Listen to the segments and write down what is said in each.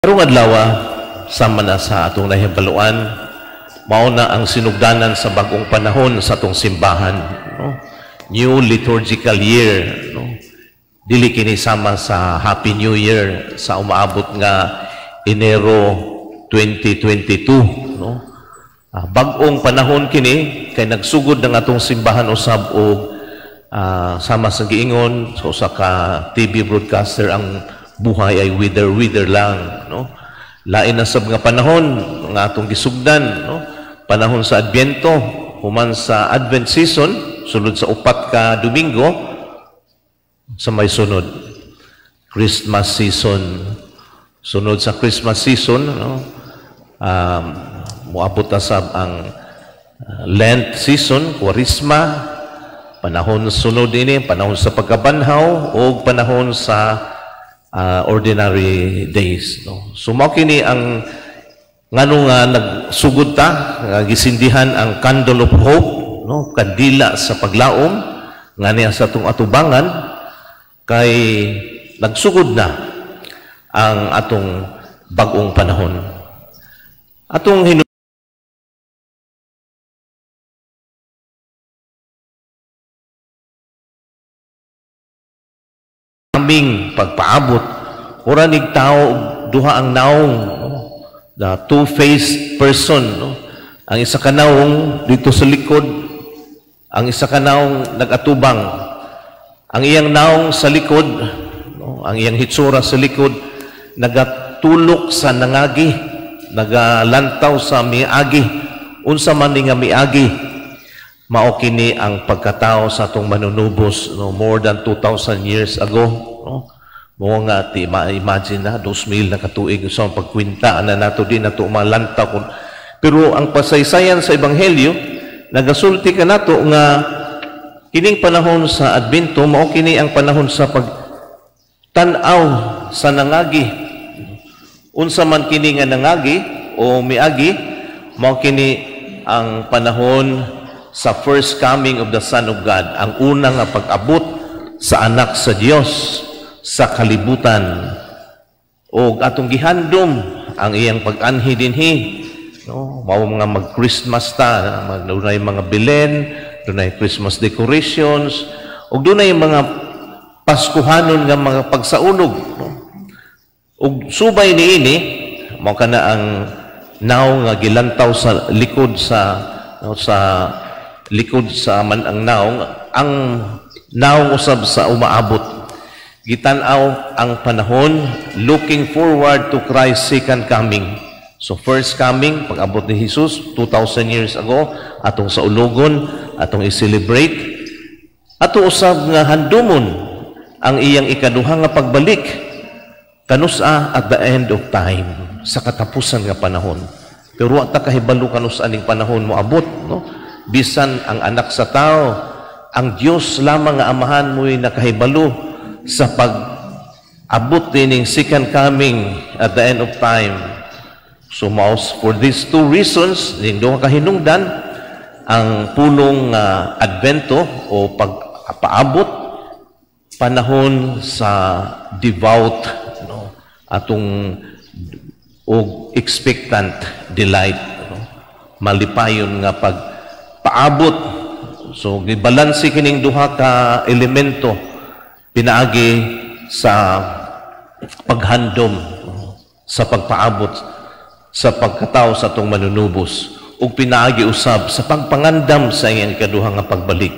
Karong adlaw sama na sa atong nahibaluan, mao na ang sinugdanan sa bagong panahon sa atong simbahan, no? New liturgical year, no? Dili kini sama sa Happy New Year sa umaabot nga Enero 2022, no? Bagong panahon kini kay nagsugod ng atong simbahan usab og sama sa giingon so sa ka TV broadcaster ang buhay ay wither lang, no? Lain na sab nga panahon nga atong gisugdan, no? Panahon sa Adbyento, human sa Advent season, sulod sa 4 ka Domingo, sa may sunod Christmas season. Sunod sa Christmas season, no? Moabot na sab ang Lent season, Kwaresma, panahon sunod ini, panahon sa pagkabanhaw o panahon sa ordinary days, no? So mao kini ang ngano nga nagsugod ta nga gisindihan ang candle of hope, no? Kandila sa paglaom ngani sa atong atubangan kay nagsugod na ang atong bag-ong panahon. Atong aming pagpaabot ora nig tao duha ang naong, no? The two-faced person, no? Ang isa ka naong dito sa likod, ang isa ka naong nagatubang. Ang iyang naong sa likod, no? Ang iyang hitsura sa likod nagatulok sa nangagi, nagalantaw sa miagi, unsa man ni nga miagi. Mao kini ang pagkatao sa atong manunubos, no? More than 2,000 years ago, no? Mo nga ti ma-imagine na 2,000 na katuig sa pagkwinta na nato din nato malantaw kun. Pero ang pasaysayan sa ebanghelyo nagasulti ka nato nga kining panahon sa Adbento mao kini ang panahon sa pagtan-aw sa nangagi. Unsa man kini nga nangagi o miagi, mao kini ang panahon sa first coming of the Son of God, ang unang nga pag-abot sa anak sa Dios sa kalibutan. O atong gihandom ang iyang pag-anhi dinhi, no? Mao mga mag-Christmas ta, dunay mga Belen, dunay Christmas decorations, ug dunay mga Paskuhanon nga mga pagsaunog, no? Ug subay niini mao kana ang naw nga gilantaw sa likod sa likod sa man ang naong, ang naong usab sa umaabot. Gitan-aw ang panahon, looking forward to Christ's second coming. So first coming, pag-abot ni Jesus, 2,000 years ago, atong sa ulogon, atong i-celebrate. Ato usab nga handumon ang iyang ikaduha nga pagbalik, kanusa at the end of time, sa katapusan nga panahon. Pero wa ta kahibalo kanusa aning panahon mo abot, no? Bisan ang anak sa tao, ang Dios lamang nga amahan mo'y nakahibalo sa pag-abot dining second coming at the end of time. So for these two reasons, nindo ka hinungdan ang pulong Advento o pagpaabot panahon sa devout, no? Atong og expectant delight, no? Malipayon nga pagpaabot. So gibalanse kining duha ka elemento pinaagi sa paghandom, sa pagpaabot sa pagkatao sa atong manunubos, ug pinaagi usab sa pagpangandam sa iyang ikaduha nga pagbalik.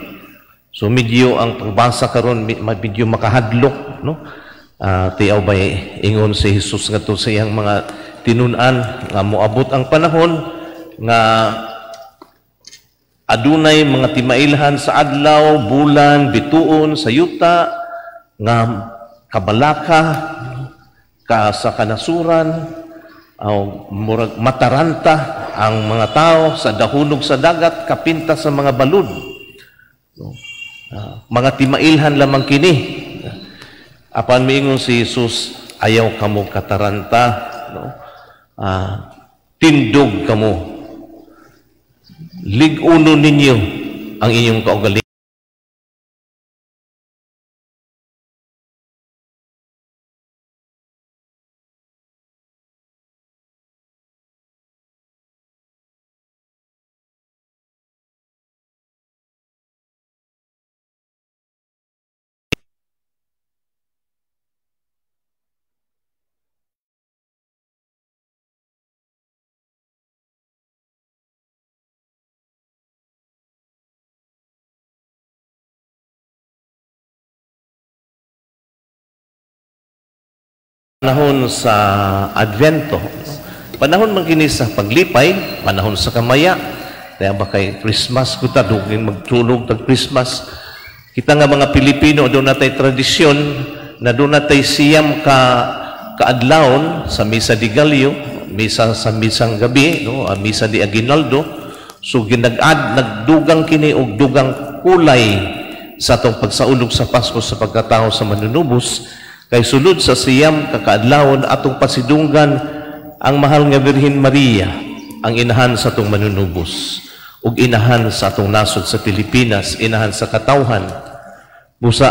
So medyo ang pagbasa karon medyo makahadlok, no? Tiyaw bay ingon si Jesus ngadto sa iyang mga tinun-an nga moabot ang panahon nga adunay mga timailhan sa adlaw, bulan, bituon, sa yuta nga kabalaka ka sa kanasuran o murag mataranta ang mga tao sa dahunog sa dagat, kapinta sa mga balud, no? Mga timailhan lamang kini. Apan miingon si Jesus, ayaw kamo kataranta, no? Tindog kamo, lig-uno ninyo ang inyong kaugalingon. panahon sa Advento. Panahon man kini sa paglipay, panahon sa kamaya. Kaya ba kay Christmas ko ta, dugin magtulog tag Christmas. Kita nga mga Pilipino, doon natay tradisyon na doon natay siyam kaadlawon sa Misa di Gallo, misa sa misang gabi, no? Misa di Aguinaldo. So nagdugang kini og dugang kulay sa atong pagsaulog sa Pasko sa pagkatao sa manunubos. Kay sulod sa siyam kakaadlawon atong pasidunggan ang mahal nga Birhen Maria, ang inahan sa atong manunubos ug inahan sa atong nasod sa Pilipinas, inahan sa katawhan. Busa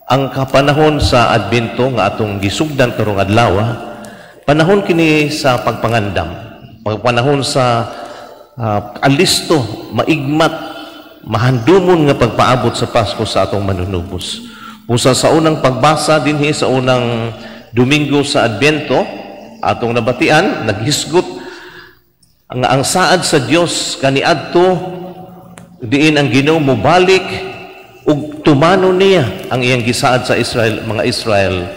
ang kapanahon sa Adbento nga atong gisugdan karong adlaw, panahon kini sa pagpangandam, panahon sa alisto, maigmat, mahandumon nga pagpaabot sa Pasko sa atong manunubos. Busa sa unang pagbasa dinhi sa unang Domingo sa Adbento, atong nabatian, naghisgot ang saad sa Dios kaniadto diin ang Ginoo mobalik ug tumano niya ang iyang gisaad sa Israel, mga Israel,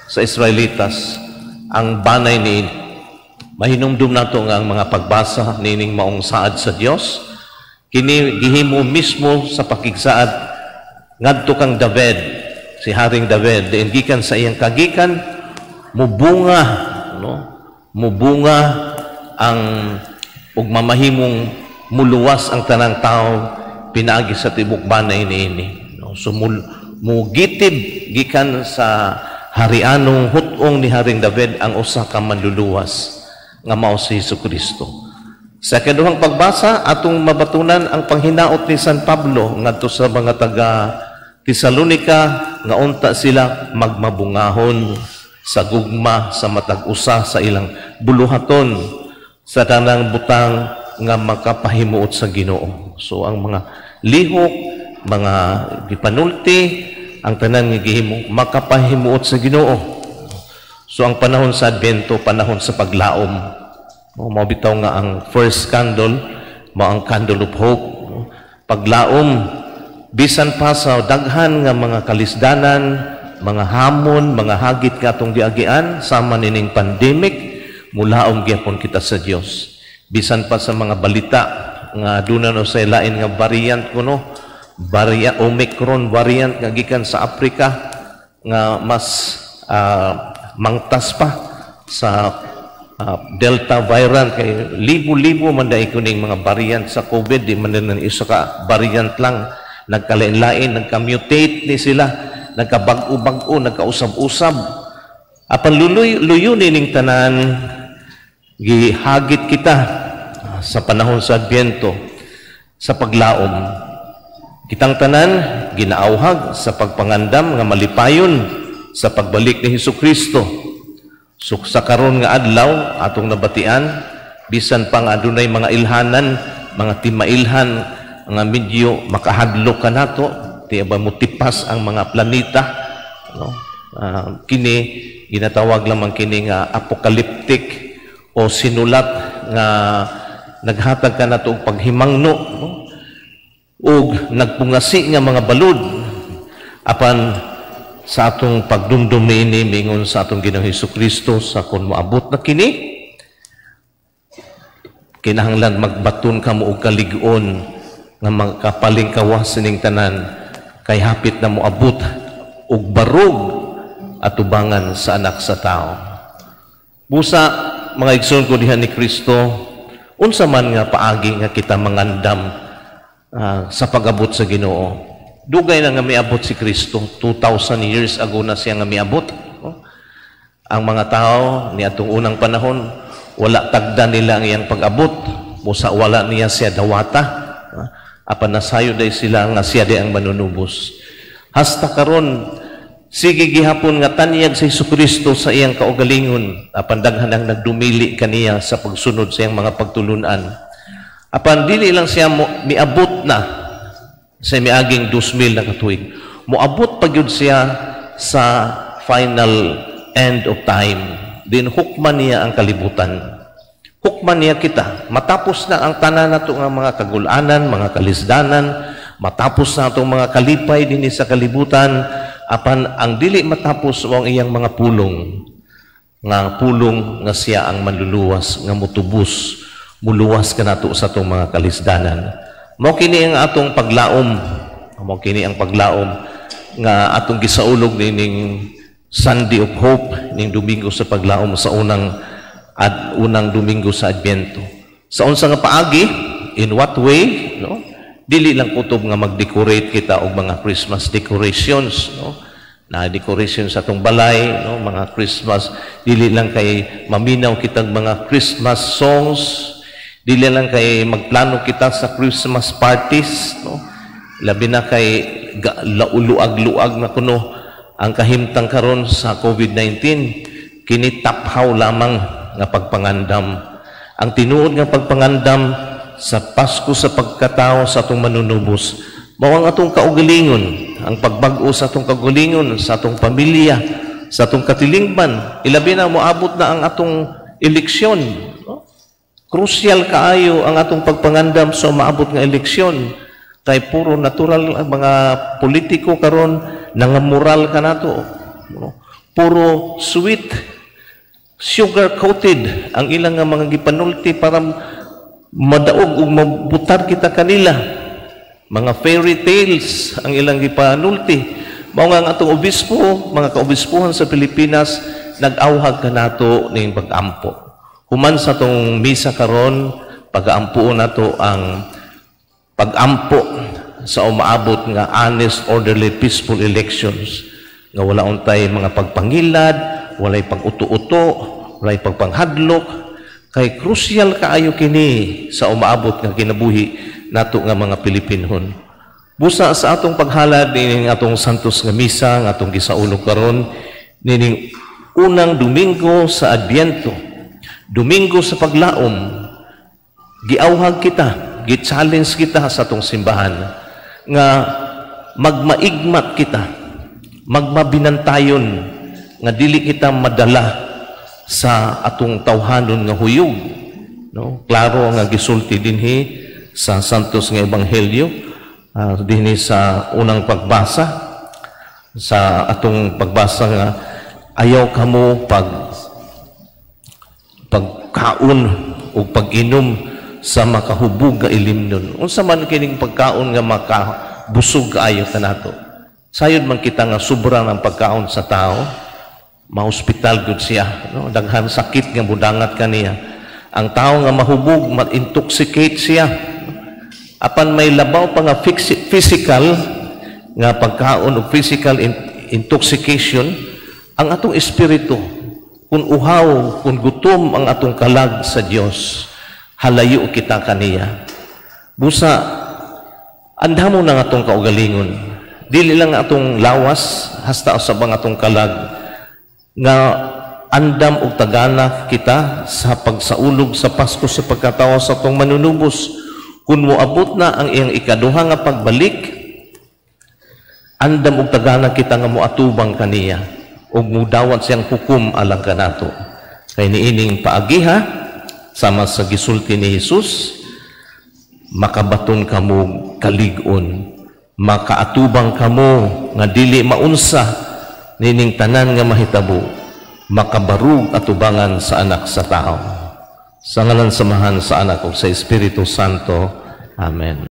sa Israelitas, ang banay ni mahinumdum nato nga ang mga pagbasa nining maong saad sa Dios kini gihimo mismo sa pakigsaad ngadto kang David, si Haring David, diin gikan sa iyang kagikan mubunga, no? Mubunga ang ug mamahimong muluwas ang tanang tao pinaagi sa tibok banay niini, no? So mugitib gikan sa harianong hutong ni Haring David ang usa ka manluluwas nga mao si Jesucristo. Sa kaduhang pagbasa atong mabatunan ang panghinaot ni San Pablo ngadto sa mga taga Tesalonica nga unta sila magmabungahon sa gugma sa matag usa sa ilang buluhaton sa tanang butang nga makapahimuot sa Ginoo. So ang mga lihok, mga gipanulti, ang tanan nga gihimo makapahimuot sa Ginoo. So ang panahon sa Adbento, panahon sa paglaom. Mao bitaw nga ang first candle, mao ang candle of hope. Paglaom bisan pa sa daghan nga mga kalisdanan, mga hamon, mga hagit nga atong giagian sama nining pandemic, mulaom gyapon kita sa Dios. Bisan pa sa mga balita nga duna no sa lain nga variant kuno, Omicron variant nga gikan sa Africa nga mas mangtas pa sa Delta variant, kay libo-libo man dai kuning mga variant sa COVID, di man na isa ka variant lang, nagkalain-lain, nagka-mutate ni sila, nagkabag-o-bag-o, nagkausab-usab. Apan luyo-luyo nining tanan, gihagit kita sa panahon sa Adbento, sa paglaom. Kitang tanan, ginaawhag sa pagpangandam nga malipayon sa pagbalik ni Jesucristo. So sa karon nga adlaw, atong nabatian, bisan pa nga adunay mga ilhanan, mga timailhan, nga medyo makahadlok ka nato, tiya ba mutipas ang mga planeta, no? Kini ginatawag lamang kini nga apocalyptic o sinulat nga naghatag ka nato og paghimangno, no? Ug nagpungasi nga mga balud apan sa atong pagdumdum niini mingon sa atong Ginoong Hesukristo sa kun moabot na kini kinahanglan magbaton ka mo og kalig-on nga magkapalingkawas sining tanan kay hapit na moabot og barog at tubangan sa anak sa tao. Busa mga igsoon ko diha ni Kristo, unsa man nga paagi nga kita mangandam sa pag-abot sa Ginoo. Dugay na nga miabot si Kristo, 2,000 years ago na siya nga miabot. Ang mga tao ni atong unang panahon, wala tagda nila ang iyang pag-abot, busa wala niya siya dawata. Apan nasayo day sila nga siya day ang manunubos. Hasta karon sige gihapon nga tanyag si Jesucristo sa iyang kaugalingon, apan daghan ang nagdumili kaniya sa pagsunod sa iyang mga pagtulunan. Apan dili lang siya miabot na sa miaging 2,000 na katuig. Moabot pa gyud siya sa final end of time. Din hukman niya ang kalibutan. Hukman niya kita. Matapos na ang tanan nato nga mga kagulanan, mga kalisdanan, matapos na itong mga kalipay din sa kalibutan, apan ang dili matapos o ang iyang mga pulong. nga pulong nga siya ang manluluwas nga mutubos muluwas kanato sa atong mga kalisdanan. Mao kini ang atong paglaom, mao kini ang paglaom nga atong gisaulog ning Sunday of Hope ning Domingo sa paglaom sa unang Domingo sa Adbyento. Sa unsa nga paagi, in what way, no? Dili lang kutob nga mag-decorate kita og mga Christmas decorations, no? Na decoration sa atong balay, no? Mga Christmas, dili lang kay maminaw kitag mga Christmas songs, dili lang kay magplano kita sa Christmas parties, no? Labi na kay luag-luag na kuno ang kahimtang karon sa COVID-19, kini taphaw lamang nga pagpangandam. Ang tinuod nga pagpangandam sa Pasko sa pagkatao sa atong manunubos, mao ang atong kaugalingon, ang pagbag-o sa atong kaugalingon, sa atong pamilya, sa atong katilingban. Ilabi na moabot na ang atong eleksyon. No? Crucial kaayo ang atong pagpangandam sa maabot nga eleksyon. Kay puro natural ang mga politiko karon nangamoral ka nato. No? Puro sweet, sugar-coated ang ilang nga mga gipanulti para madaog ug mabutar kita kanila. Mga fairy tales ang ilang gipanulti. Mao nga ang atong obispo, mga kaobispuhan sa Pilipinas, nag-awhag kanato ning pag-ampo. Human sa atong misa karon, pag-aampuon nato ang pag-ampo sa umaabot nga honest, orderly, peaceful elections. Nga wala untay mga pagpangilad, walay pag-uto-uto, walay pagpanghadlok. Kay crucial kaayo kini sa umaabot nga kinabuhi nato nga mga Pilipinon. Busa sa atong paghalad ning atong santos nga misa nga atong gisaulog karon nining unang Domingo sa Adbyento, Domingo sa paglaom, giawhag kita, gi-challenge kita sa atong simbahan nga magmaigmat kita, magmabinantayon nga dili kita madala sa atong tawhanon nga huyog, no? Klaro nga gisulti dinhi sa santos nga ebanghelyo, dinhi sa unang pagbasa, sa atong pagbasa nga ayaw kamo pagkaon o pag-inom sa makahubog nga ilimnon. Unsa man kining pagkaon nga makabusog kaayo kanato. Sayod man kita nga sobra ng pagkaon sa tao, ma-hospital gud siya, no? Daghan sakit nga budangat kaniya. Ang tao nga mahubog, ma-intoxicate siya. Apan may labaw pa nga physical nga pagkaon o physical intoxication, ang atong espiritu, kung uhaw, kung gutom ang atong kalag sa Dios, halayo kita kaniya. Busa, andamo na atong kaugalingon. Dili lang atong lawas, hasta sa bang atong kalag, nga andam og tagana kita sa pagsaulog sa Pasko sa pagkatawo sa atong manunubos. Kung moabot na ang iyang ikaduha nga pagbalik, andam og tagana kita nga moatubang kaniya ug mudawat siyang hukom alang kanato. Kay niining paagiha sama sa gisulti ni Hesus, makabaton kamo kalig-on, makaatubang kamo nga dili maunsa nining tanan nga mahitabo, makabarug atubangan sa anak sa tao. Sa ngalan samahan sa anak ug sa Espiritu Santo. Amen.